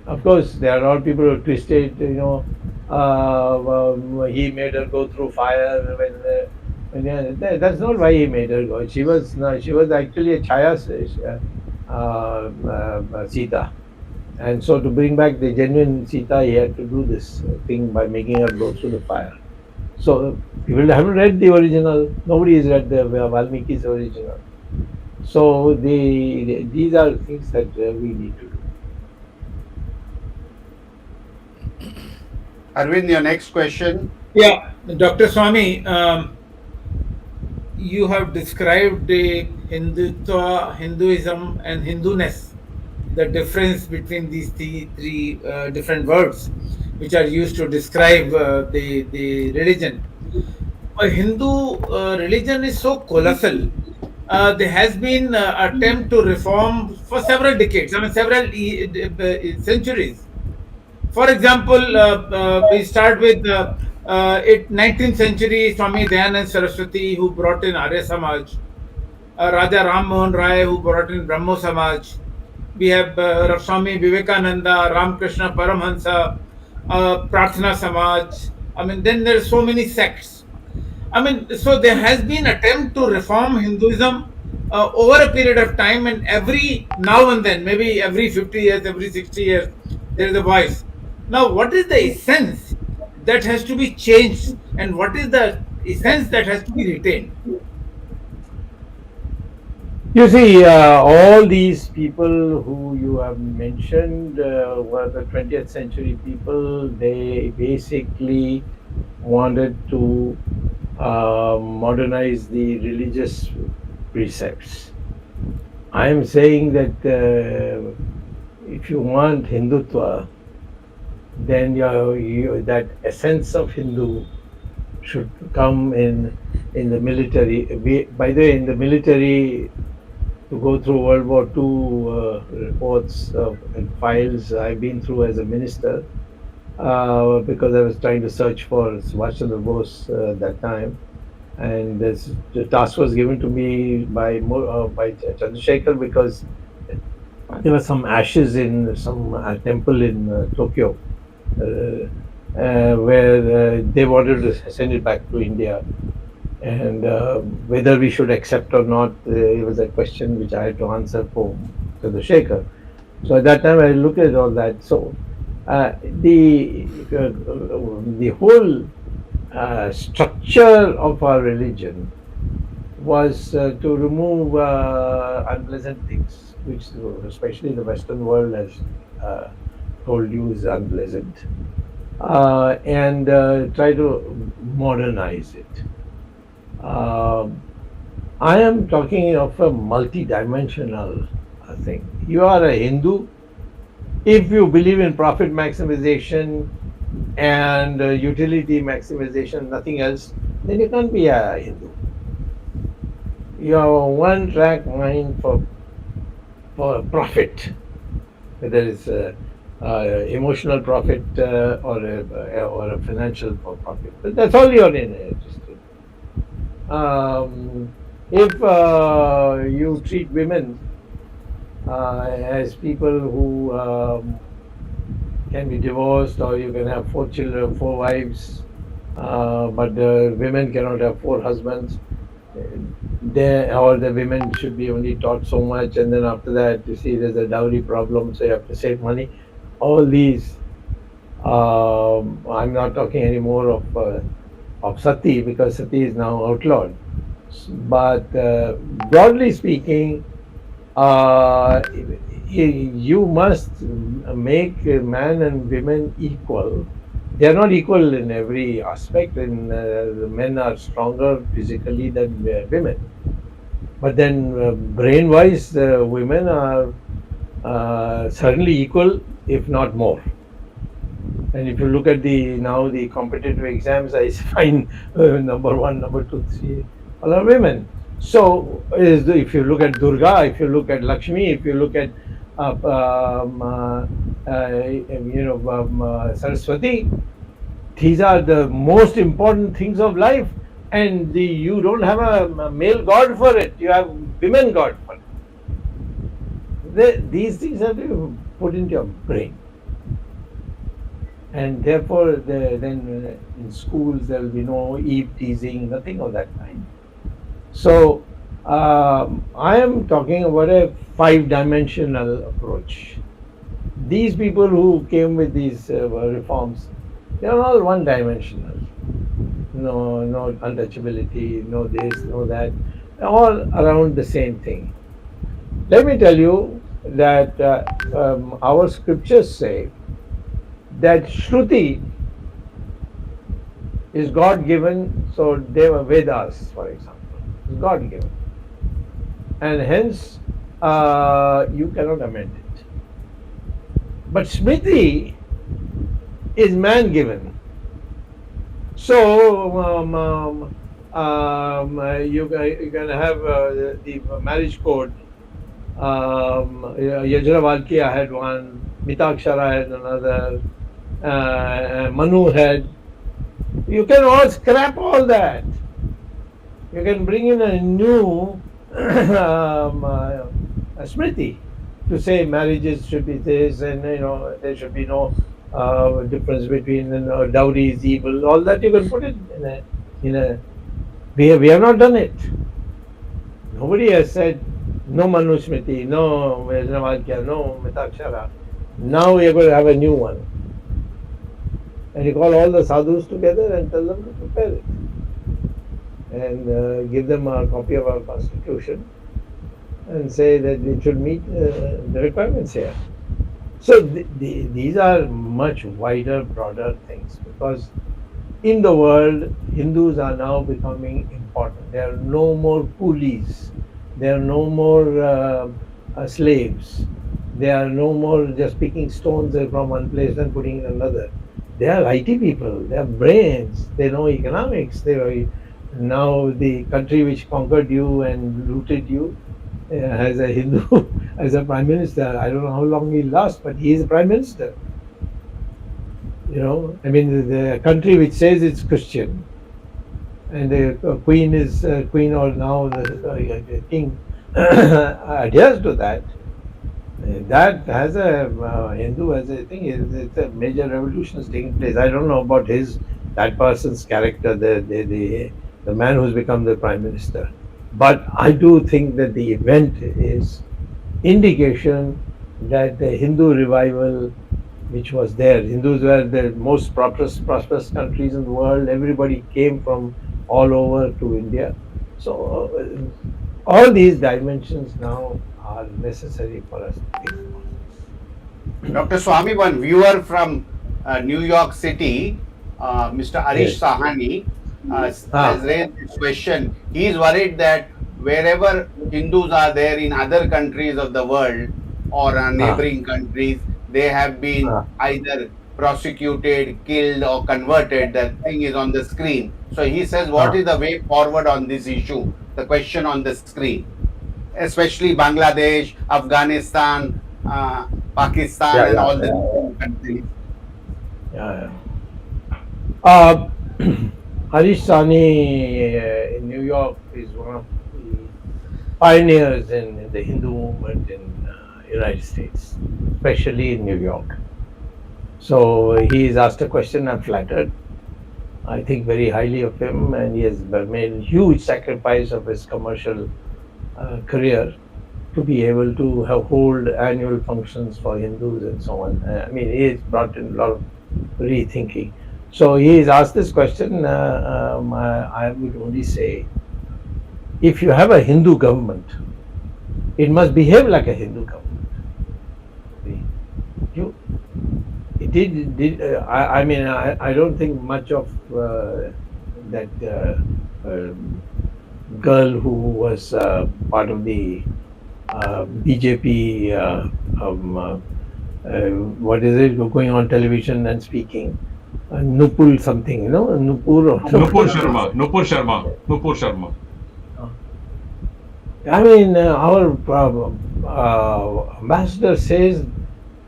Speaker 2: Of course, there are all people who twisted, he made her go through fire that's not why he made her go. She was actually a Chaya Sita, and so to bring back the genuine Sita, he had to do this thing by making her go through the fire. So people haven't read the original. Nobody has read the Valmiki's original. So these are things that we need to do.
Speaker 1: Arvind, your next question.
Speaker 3: Yeah, Dr. Swamy, you have described the Hindutva, Hinduism, and Hinduness the difference between these three different words which are used to describe the religion. A Hindu religion is so colossal. There has been attempt to reform for several decades, I mean several centuries. For example, we start with 19th century Swami Dayanand Saraswati, who brought in Arya Samaj, Raja Ram Mohan Rai, who brought in Brahmo Samaj. We have Swami Vivekananda, Ramakrishna Paramhansa, Prarthana Samaj. I mean, then there are so many sects. I mean, so there has been attempt to reform Hinduism over a period of time, and every now and then, maybe every 50 years, every 60 years, there is a voice. Now, what is the essence that has to be changed, and what is the essence that has to be retained?
Speaker 2: You see, all these people who you have mentioned were the 20th century people. They basically wanted to modernize the religious precepts. I am saying that if you want Hindutva, then that essence of Hindu should come in the military. By the way, in the military, to go through World War II reports and files I've been through as a minister, because I was trying to search for Subhash Chandra Bose at that time, and the task was given to me by Chandrasekhar, because there were some ashes in some temple in Tokyo, where they wanted to send it back to India. And whether we should accept or not, it was a question which I had to answer for Chandrasekhar. So at that time, I looked at all that. So the whole structure of our religion was to remove unpleasant things, which especially the Western world has told you is unpleasant, and try to modernize it. I am talking of a multi-dimensional thing. You are a Hindu. If you believe in profit maximization and utility maximization, nothing else, then you can't be a Hindu. You have a one-track mind for profit, whether it's emotional profit or a financial profit. But that's all you're interested in. If you treat women as people who can be divorced, or you can have 4 children, 4 wives, but the women cannot have 4 husbands, or the women should be only taught so much, and then after that, you see, there's a dowry problem, so you have to save money. All these, I'm not talking anymore of sati, because sati is now outlawed. But broadly speaking, you must make man and women equal. They are not equal in every aspect, and the men are stronger physically than women. But then brain-wise, women are certainly equal, if not more. And if you look at the competitive exams, I find number 1, number 2, 3, all are women. So if you look at Durga, if you look at Lakshmi, if you look at Saraswati, these are the most important things of life, and you don't have a male god for it. You have women god for it. These things have to be put into your brain. And therefore, then in schools there will be no Eve teasing, nothing of that kind. So I am talking about a 5-dimensional approach. These people who came with these reforms, they are all one-dimensional. No untouchability, no this, no that, all around the same thing. Let me tell you that our scriptures say that Shruti is God given, so Deva Vedas, for example, is God given, and hence you cannot amend it. But Smriti is man-given. So you can have the marriage code. Yajna Valkya had one, Mitakshara had another, Manu had. You can all scrap all that. You can bring in a new a Smriti to say marriages should be this, and there should be no difference between dowry is evil. All that you can put it in a. We have not done it. Nobody has said no Manu Smriti, no Yajnavalkya, no Mitakshara. Now we are going to have a new one. And you call all the sadhus together and tell them to prepare it. And give them a copy of our constitution and say that it should meet the requirements here. So these are much wider, broader things, because in the world, Hindus are now becoming important. There are no more coolies. There are no more slaves. There are no more just picking stones from one place and putting in another. They are IT people. They have brains. They know economics. Now the country which conquered you and looted you has a Hindu as a prime minister. I don't know how long he'll last, but he is a prime minister. I mean, the country which says it's Christian, and the queen is queen, or now the king adheres to that. That has a Hindu as a thing. It's a major revolution is taking place. I don't know about that person's character, the man who's become the prime minister. But I do think that the event is indication that the Hindu revival, which was there, Hindus were the most prosperous countries in the world. Everybody came from all over to India. So all these dimensions now are necessary for us to think about.
Speaker 1: Dr. Swamy, one viewer from New York City, Mr. Arish
Speaker 2: Yes.
Speaker 1: Sahani, has raised this question. He is worried that wherever Hindus are there in other countries of the world or neighboring countries, they have been either prosecuted, killed, or converted. The thing is on the screen. So he says, what is the way forward on this issue? The question on the screen, especially Bangladesh, Afghanistan, Pakistan, and all the countries.
Speaker 2: Harish Sani in New York is one of the pioneers in the Hindu movement in United States, especially in New York. So he is asked a question. I'm flattered. I think very highly of him, and he has made huge sacrifice of his commercial career to be able to hold annual functions for Hindus and so on. I mean, he has brought in a lot of rethinking. So he is asked this question. I would only say, if you have a Hindu government, it must behave like a Hindu government. I don't think much of that girl who was part of the BJP, what is it, going on television and speaking, Nupur something, Nupur or
Speaker 4: Nupur Sharma.
Speaker 2: I mean, our ambassador says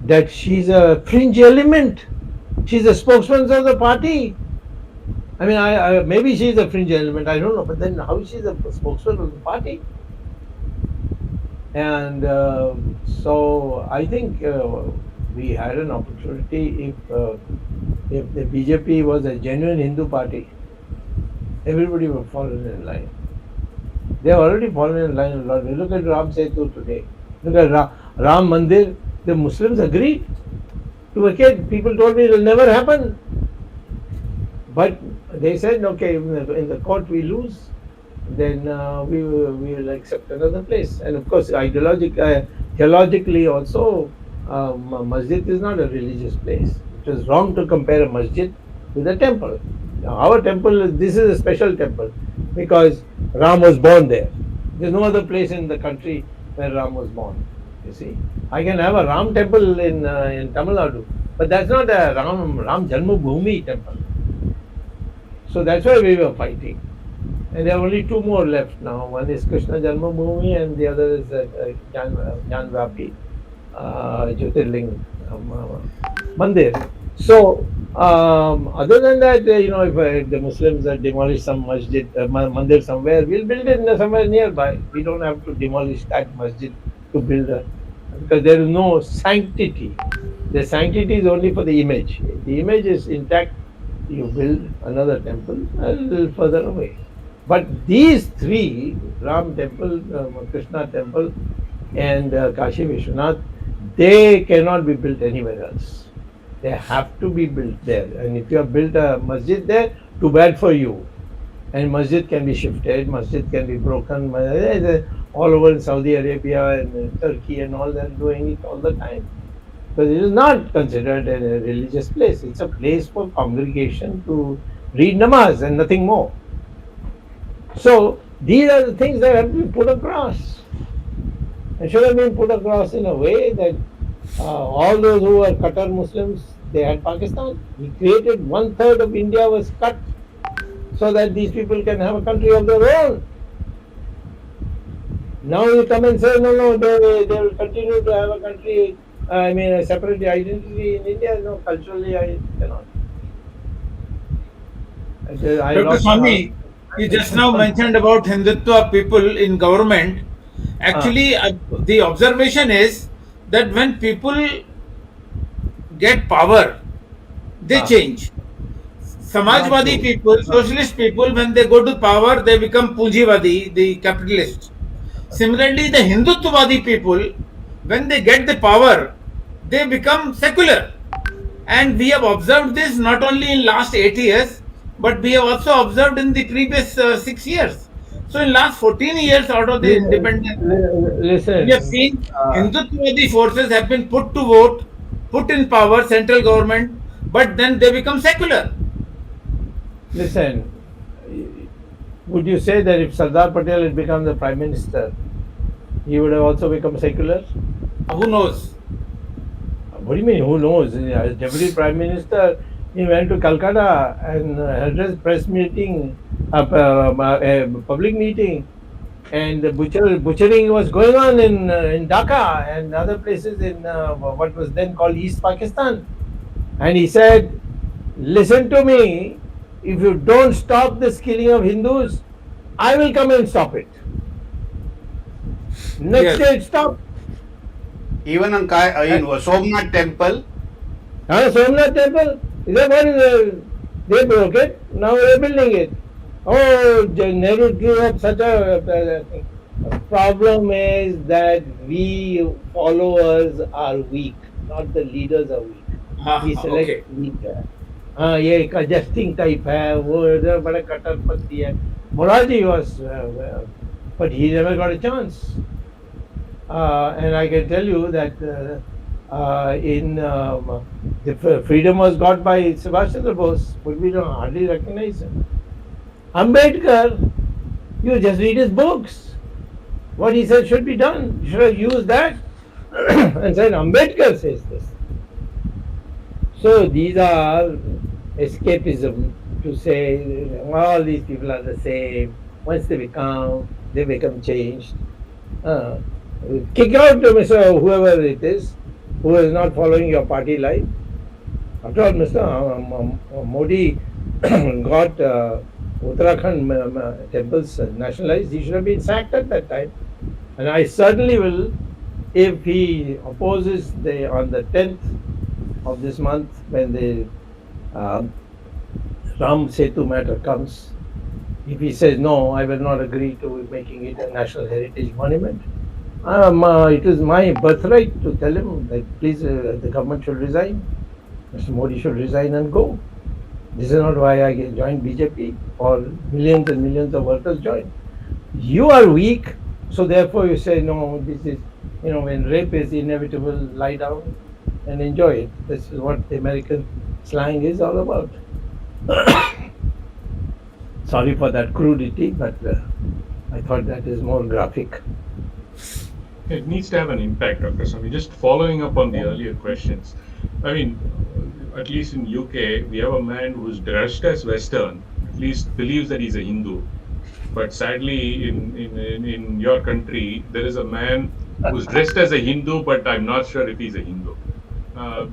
Speaker 2: that she's a fringe element. She's a spokesman of the party. I mean, maybe she's a fringe element, I don't know, but then how is she the spokesman of the party? And so I think we had an opportunity. If the BJP was a genuine Hindu party, everybody would have fallen in line. They have already fallen in line a lot. Look at Ram Setu today. Look at Ram Mandir. The Muslims agreed to vacate. People told me it will never happen. But they said, okay, in the court we lose, then we will accept another place. And of course, theologically also, masjid is not a religious place. It is wrong to compare a masjid with a temple. Now, our temple, this is a special temple because Ram was born there. There is no other place in the country where Ram was born. You see, I can have a Ram temple in Tamil Nadu, but that's not a Ram Janmabhoomi temple. So that's why we were fighting. And there are only two more left now. One is Krishna Janmabhoomi and the other is Janvapi Jyotirling Mandir. So, other than that, if the Muslims demolish some masjid, mandir somewhere, we'll build it somewhere nearby. We don't have to demolish that masjid to build because there is no sanctity. The sanctity is only for the image. If the image is intact, you build another temple a little further away. But these three, Ram temple, Krishna temple, and Kashi Vishwanath, they cannot be built anywhere else. They have to be built there. And if you have built a masjid there, too bad for you. And masjid can be shifted, masjid can be broken. All over in Saudi Arabia and Turkey and all, they're doing it all the time. But it is not considered a religious place. It's a place for congregation to read namaz and nothing more. So these are the things that have to be put across. It should have been put across in a way that all those who were Qatar Muslims, they had Pakistan. He created 1/3 of India was cut so that these people can have a country of their own. Now you come and say, no, they will continue to have a country, a separate identity in India. No, culturally I cannot.
Speaker 3: Dr. Swamy, you just now mentioned about Hindutva people in government. Actually, the observation is that when people get power, they change. Samajwadi people, socialist people, when they go to power, they become Punjivadi, the capitalists. Similarly, the Hindutvadi people, when they get the power, they become secular. And we have observed this not only in last 8 years, but we have also observed in the previous 6 years. So in last 14 years out of the independence, we have seen Hindutvadi forces have been put to vote, put in power, central government, but then they become secular.
Speaker 2: Listen, would you say that if Sardar Patel had become the Prime Minister, he would have also become secular?
Speaker 3: Who knows?
Speaker 2: What do you mean, who knows? As Deputy Prime Minister, he went to Calcutta and addressed press meeting, a public meeting, and the butchering was going on in Dhaka and other places in what was then called East Pakistan. And he said, listen to me, if you don't stop this killing of Hindus, I will come and stop it. Next day it stopped.
Speaker 1: Even in Somnath temple.
Speaker 2: Somnath temple? Is that what they broke it? Now they're building it. Oh, Nehru drew up such a thing. The problem is that we followers are weak, not the leaders are weak. We select weak. ये adjusting type है, वो बड़ा कट्टरपंथी है. Morarji was, but he never got a chance. And I can tell you that the freedom was got by Subhash Chandra Bose, but we don't hardly recognize him. Ambedkar, you just read his books. What he said should be done. You should have used that and said Ambedkar says this. So these are escapism to say all these people are the same. Once they become changed. Kick out Mr. whoever it is who is not following your party life. After all, Mr. Modi got Uttarakhand temples nationalized. He should have been sacked at that time. And I certainly will, if he opposes on the 10th of this month, when the Ram Setu matter comes, if he says no, I will not agree to making it a national heritage monument. It is my birthright to tell him that please the government should resign. Mr. Modi should resign and go. This is not why I joined BJP or millions and millions of workers joined. You are weak, so therefore you say no, this is, when rape is inevitable, lie down and enjoy it. This is what the American slang is all about. Sorry for that crudity, but I thought that is more graphic.
Speaker 4: It needs to have an impact, Dr. Swamy. Just following up on the earlier questions. I mean, at least in UK, we have a man who's dressed as Western, at least believes that he's a Hindu. But sadly, in your country, there is a man who's dressed as a Hindu, but I'm not sure if he's a Hindu. Uh,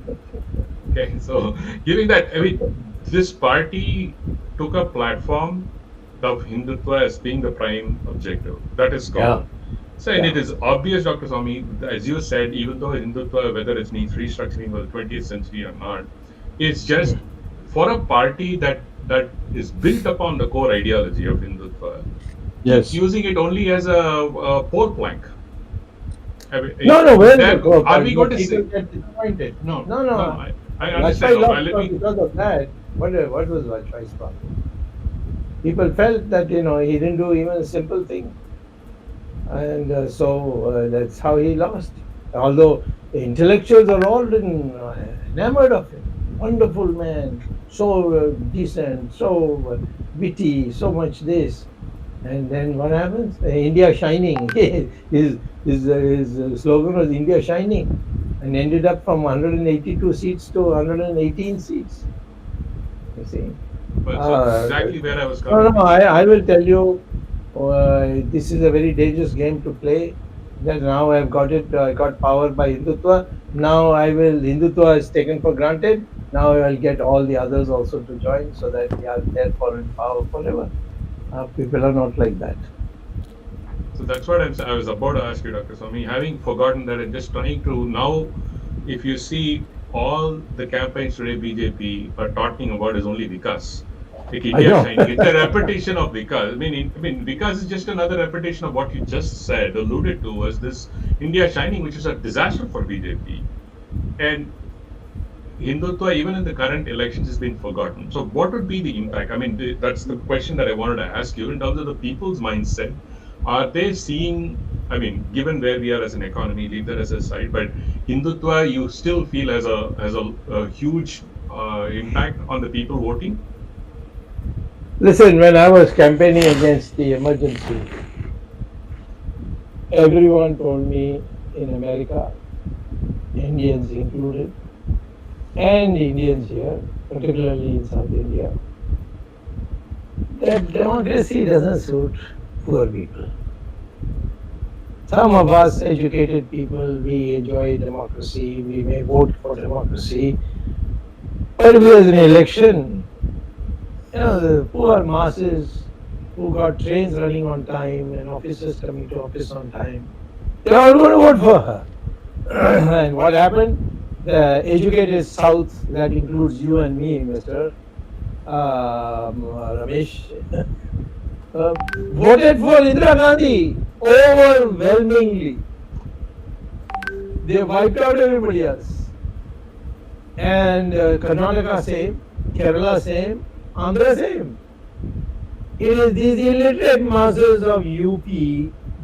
Speaker 4: okay, so giving that, I mean, this party took a platform of Hindutva as being the prime objective. That is
Speaker 2: Yeah.
Speaker 4: common. So, and
Speaker 2: Yeah.
Speaker 4: it is obvious, Dr. Swamy, as you said, even though Hindutva, whether it needs restructuring for the 20th century or not, it's just for a party that is built upon the core ideology of Hindutva,
Speaker 2: Yes.
Speaker 4: using it only as a pole plank. I mean,
Speaker 2: No, where
Speaker 4: then
Speaker 2: the core
Speaker 4: are we going to
Speaker 2: people
Speaker 4: say?
Speaker 2: get disappointed?
Speaker 4: No,
Speaker 2: No.
Speaker 4: I
Speaker 2: Vajpayee
Speaker 4: understand. No,
Speaker 2: lost
Speaker 4: let
Speaker 2: not
Speaker 4: me.
Speaker 2: because of that. What was Vajpayee's problem? People felt that he didn't do even a simple thing, and so that's how he lost. Although the intellectuals are all enamored of him, wonderful man, so decent, so witty, so much this, and then what happens? India shining. his slogan was India shining, and ended up from 182 seats to 118 seats. You see.
Speaker 4: Well, so that's exactly where I was
Speaker 2: No,
Speaker 4: coming.
Speaker 2: I will tell you, this is a very dangerous game to play. That now I've got it, I got power by Hindutva. Now Hindutva is taken for granted. Now I will get all the others also to join so that we are therefore in power forever. People are not like that.
Speaker 4: So that's what I was about to ask you, Dr. Swamy. Having forgotten that, and just trying to now, if you see all the campaigns today, BJP are talking about is only Vikas. Like India
Speaker 2: know.
Speaker 4: shining. It's a repetition of Vikas. I mean, Vikas is just another repetition of what you just said, alluded to, was this India shining, which is a disaster for BJP. And Hindutva, even in the current elections, has been forgotten. So, what would be the impact? I mean, that's the question that I wanted to ask you in terms of the people's mindset. Are they seeing? I mean, given where we are as an economy, leave that as a side. But Hindutva, you still feel has a huge impact on the people voting.
Speaker 2: Listen, when I was campaigning against the emergency, everyone told me in America, Indians included, and Indians here, particularly in South India, that democracy doesn't suit poor people. Some of us educated people, we enjoy democracy, we may vote for democracy, but if there's an election, the poor masses who got trains running on time and officers coming to office on time, they're all going to vote for her. And what happened? The educated South, that includes you and me, Mr. Ramesh, voted for Indira Gandhi overwhelmingly. They wiped out everybody else. And Karnataka same, Kerala same, Andhra same. It is these illiterate masses of UP,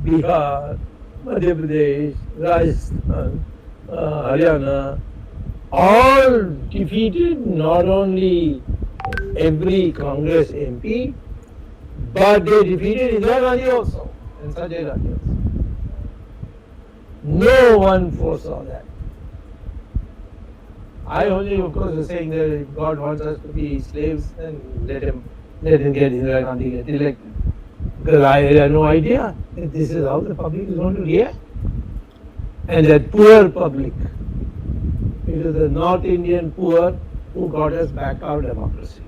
Speaker 2: Bihar, Madhya Pradesh, Rajasthan, Haryana, all defeated not only every Congress MP, but they defeated Indira Gandhi also and Sanjay Gandhi also. No one foresaw that. I only, of course, was saying that if God wants us to be slaves, then let him get Indira Gandhi get elected. Because I had no idea that this is how the public is going to react. And that poor public, it is the North Indian poor who got us back our democracy.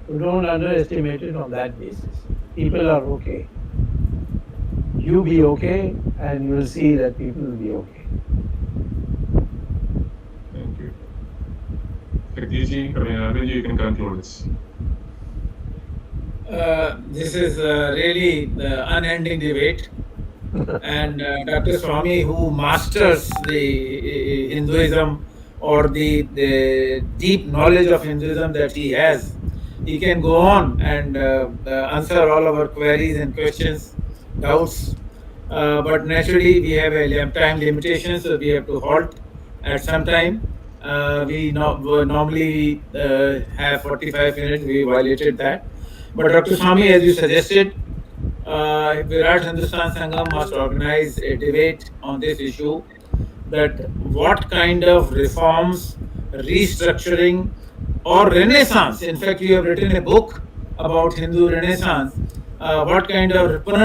Speaker 2: So don't underestimate it on that basis. People are okay. You be okay, and you'll see that people will be okay.
Speaker 4: Thank you. Jagdish, Arvind, you can conclude this.
Speaker 3: This is really the unending debate. And Dr. Swamy, who masters the Hinduism or the deep knowledge of Hinduism that he has, he can go on and answer all our queries and questions, doubts. But naturally, we have a time limitation, so we have to halt at some time. We normally have 45 minutes. We violated that. But Dr. Swamy, as you suggested, Virat Hindustan Sangam must organize a debate on this issue, that what kind of reforms, restructuring, or renaissance. In fact, you have written a book about Hindu Renaissance. What kind of what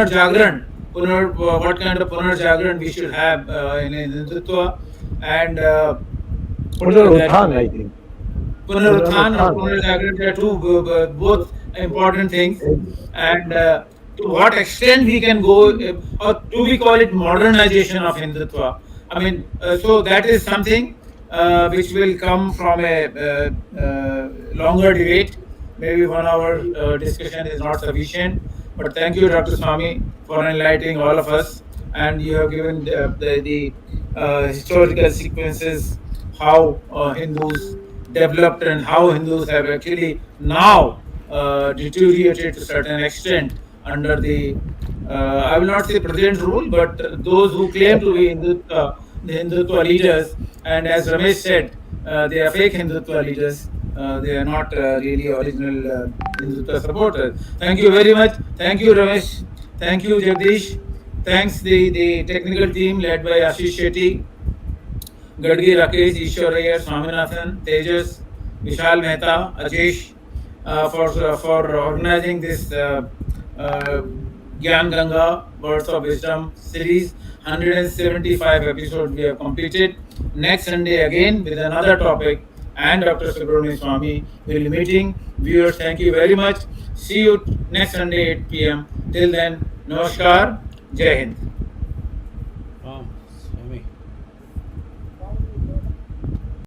Speaker 3: kind of Punarjagran we should have in Hindutva, and that
Speaker 2: Punaruthan, I think.
Speaker 3: Punaruthan or
Speaker 2: Punaruthan.
Speaker 3: Punarjagran, they are two both important things, and to what extent we can go, or do we call it modernization of Hindutva? I mean, so that is something which will come from a longer debate. Maybe 1 hour discussion is not sufficient. But thank you, Dr. Swamy, for enlightening all of us. And you have given the historical sequences, how Hindus developed and how Hindus have actually now deteriorated to a certain extent under I will not say present rule, but those who claim to be the Hindutva leaders. And as Ramesh said, they are fake Hindutva leaders. They are not really original Hindutva supporters. Thank you very much. Thank you, Ramesh. Thank you, Jagdish. Thanks the technical team led by Ashish Shetty, Gadgi Rakesh, Ishwar Iyer, Swaminathan, Tejas, Vishal Mehta, Ajesh, for organizing this Gyan Ganga Words of Wisdom series. 175 episodes we have completed. Next Sunday again with another topic, and Dr. Subramanian Swamy will be meeting. Viewers, thank you very much. See you next Sunday 8 p.m. Till then, Namaskar, Jai Hind.